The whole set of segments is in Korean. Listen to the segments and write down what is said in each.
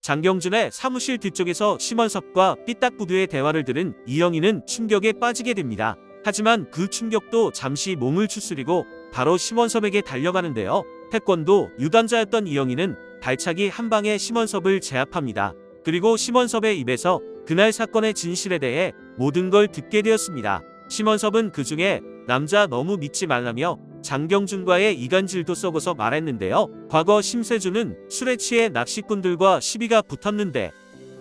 장경준의 사무실 뒤쪽에서 심원섭과 삐딱구두의 대화를 들은 이영희는 충격에 빠지게 됩니다. 하지만 그 충격도 잠시 몸을 추스리고 바로 심원섭에게 달려가는데요. 태권도 유단자였던 이영희는 발차기 한 방에 심원섭을 제압합니다. 그리고 심원섭의 입에서 그날 사건의 진실에 대해 모든 걸 듣게 되었습니다. 심원섭은 그중에 남자 너무 믿지 말라며 장경준과의 이간질도 썩어서 말했는데요. 과거 심세준은 술에 취해 낚시꾼들과 시비가 붙었는데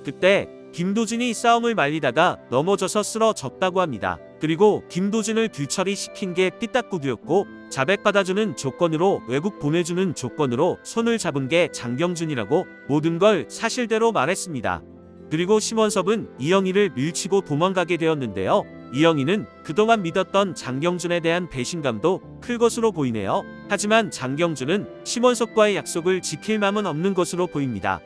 그때 김도진이 싸움을 말리다가 넘어져서 쓰러졌다고 합니다. 그리고 김도진을 뒤처리시킨 게 삐딱구두였고 자백받아주는 조건으로 외국 보내주는 조건으로 손을 잡은 게 장경준이라고 모든 걸 사실대로 말했습니다. 그리고 심원섭은 이영희를 밀치고 도망가게 되었는데요. 이영희는 그동안 믿었던 장경준에 대한 배신감도 클 것으로 보이네요. 하지만 장경준은 심원섭과의 약속을 지킬 맘은 없는 것으로 보입니다.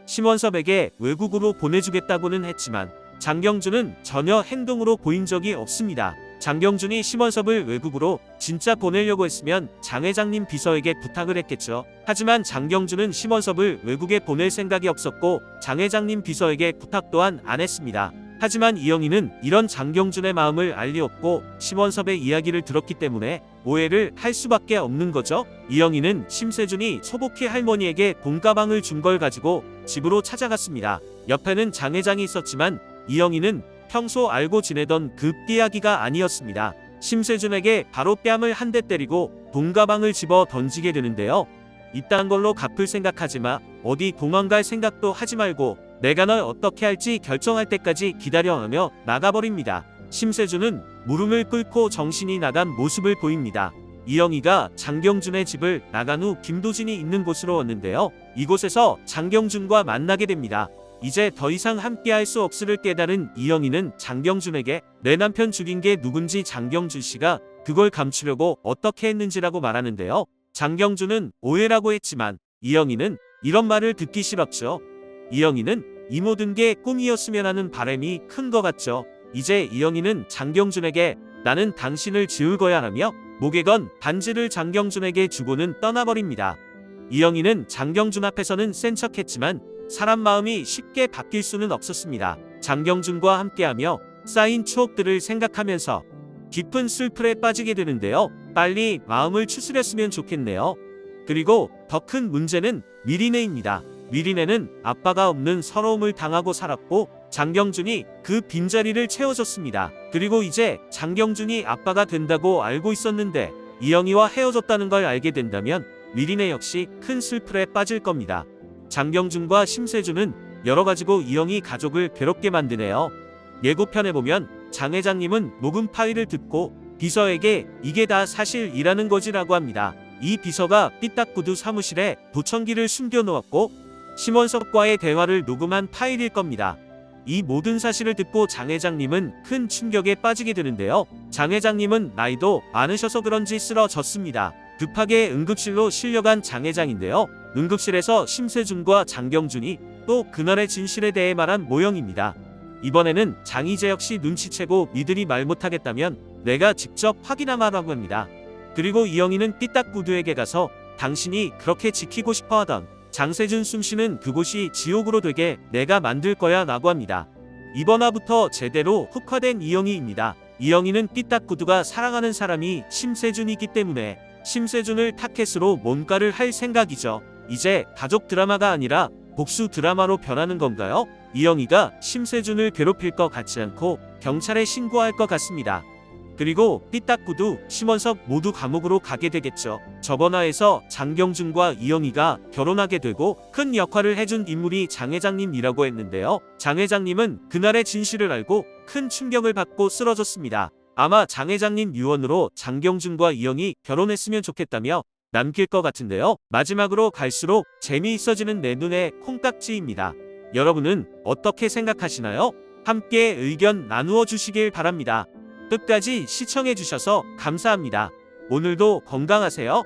심원섭에게 외국으로 보내주겠다고는 했지만 장경준은 전혀 행동으로 보인 적이 없습니다. 장경준이 심원섭을 외국으로 진짜 보내려고 했으면 장 회장님 비서에게 부탁을 했겠죠. 하지만 장경준은 심원섭을 외국에 보낼 생각이 없었고 장 회장님 비서에게 부탁 또한 안 했습니다. 하지만 이영희는 이런 장경준의 마음을 알 리 없고 심원섭의 이야기를 들었기 때문에 오해를 할 수밖에 없는 거죠. 이영희는 심세준이 소복희 할머니에게 돈가방을 준 걸 가지고 집으로 찾아갔습니다. 옆에는 장 회장이 있었지만 이영희는 평소 알고 지내던 그 삐약이가 아니었습니다. 심세준에게 바로 뺨을 한 대 때리고 돈가방을 집어 던지게 되는데요. 이딴 걸로 갚을 생각하지 마. 어디 도망갈 생각도 하지 말고 내가 널 어떻게 할지 결정할 때까지 기다려 하며 나가버립니다. 심세준은 무릎을 꿇고 정신이 나간 모습을 보입니다. 이영희가 장경준의 집을 나간 후 김도진이 있는 곳으로 왔는데요. 이곳에서 장경준과 만나게 됩니다. 이제 더 이상 함께할 수 없음을 깨달은 이영희는 장경준에게 내 남편 죽인 게 누군지 장경준 씨가 그걸 감추려고 어떻게 했는지라고 말하는데요. 장경준은 오해라고 했지만 이영희는 이런 말을 듣기 싫었죠. 이영희는 이 모든 게 꿈이었으면 하는 바람이 큰 것 같죠. 이제 이영희는 장경준에게 나는 당신을 지울 거야 하며 목에 건 반지를 장경준에게 주고는 떠나버립니다. 이영희는 장경준 앞에서는 센 척했지만 사람 마음이 쉽게 바뀔 수는 없었습니다. 장경준과 함께하며 쌓인 추억들을 생각하면서 깊은 슬픔에 빠지게 되는데요. 빨리 마음을 추스렸으면 좋겠네요. 그리고 더 큰 문제는 미리네입니다. 미리네는 아빠가 없는 서러움을 당하고 살았고 장경준이 그 빈자리를 채워줬습니다. 그리고 이제 장경준이 아빠가 된다고 알고 있었는데 이영희와 헤어졌다는 걸 알게 된다면 미리네 역시 큰 슬픔에 빠질 겁니다. 장경준과 심세준은 여러가지고 이영희 가족을 괴롭게 만드네요. 예고편에 보면 장 회장님은 녹음 파일을 듣고 비서에게 이게 다 사실이라는 거지라고 합니다. 이 비서가 삐딱구두 사무실에 보청기를 숨겨놓았고 심원섭과의 대화를 녹음한 파일일 겁니다. 이 모든 사실을 듣고 장 회장님은 큰 충격에 빠지게 되는데요. 장 회장님은 나이도 많으셔서 그런지 쓰러졌습니다. 급하게 응급실로 실려간 장 회장인데요. 응급실에서 심세준과 장경준이 또 그날의 진실에 대해 말한 모형입니다. 이번에는 장희재 역시 눈치채고 이들이 말 못하겠다면 내가 직접 확인하라고 합니다. 그리고 이영희는 삐딱구두에게 가서 당신이 그렇게 지키고 싶어하던 장세준 숨쉬는 그곳이 지옥으로 되게 내가 만들 거야 라고 합니다. 이번 화부터 제대로 흑화된 이영희입니다. 이영희는 삐딱구두가 사랑하는 사람이 심세준이기 때문에 심세준을 타켓으로 뭔가를 할 생각이죠. 이제 가족 드라마가 아니라 복수 드라마로 변하는 건가요? 이영희가 심세준을 괴롭힐 것 같지 않고 경찰에 신고할 것 같습니다. 그리고 삐딱구두, 심원섭 모두 감옥으로 가게 되겠죠. 저번 화에서 장경준과 이영희가 결혼하게 되고 큰 역할을 해준 인물이 장 회장님이라고 했는데요. 장 회장님은 그날의 진실을 알고 큰 충격을 받고 쓰러졌습니다. 아마 장 회장님 유언으로 장경준과 이영희 결혼했으면 좋겠다며 남길 것 같은데요. 마지막으로 갈수록 재미있어지는 내 눈의 콩깍지입니다. 여러분은 어떻게 생각하시나요? 함께 의견 나누어 주시길 바랍니다. 끝까지 시청해 주셔서 감사합니다. 오늘도 건강하세요.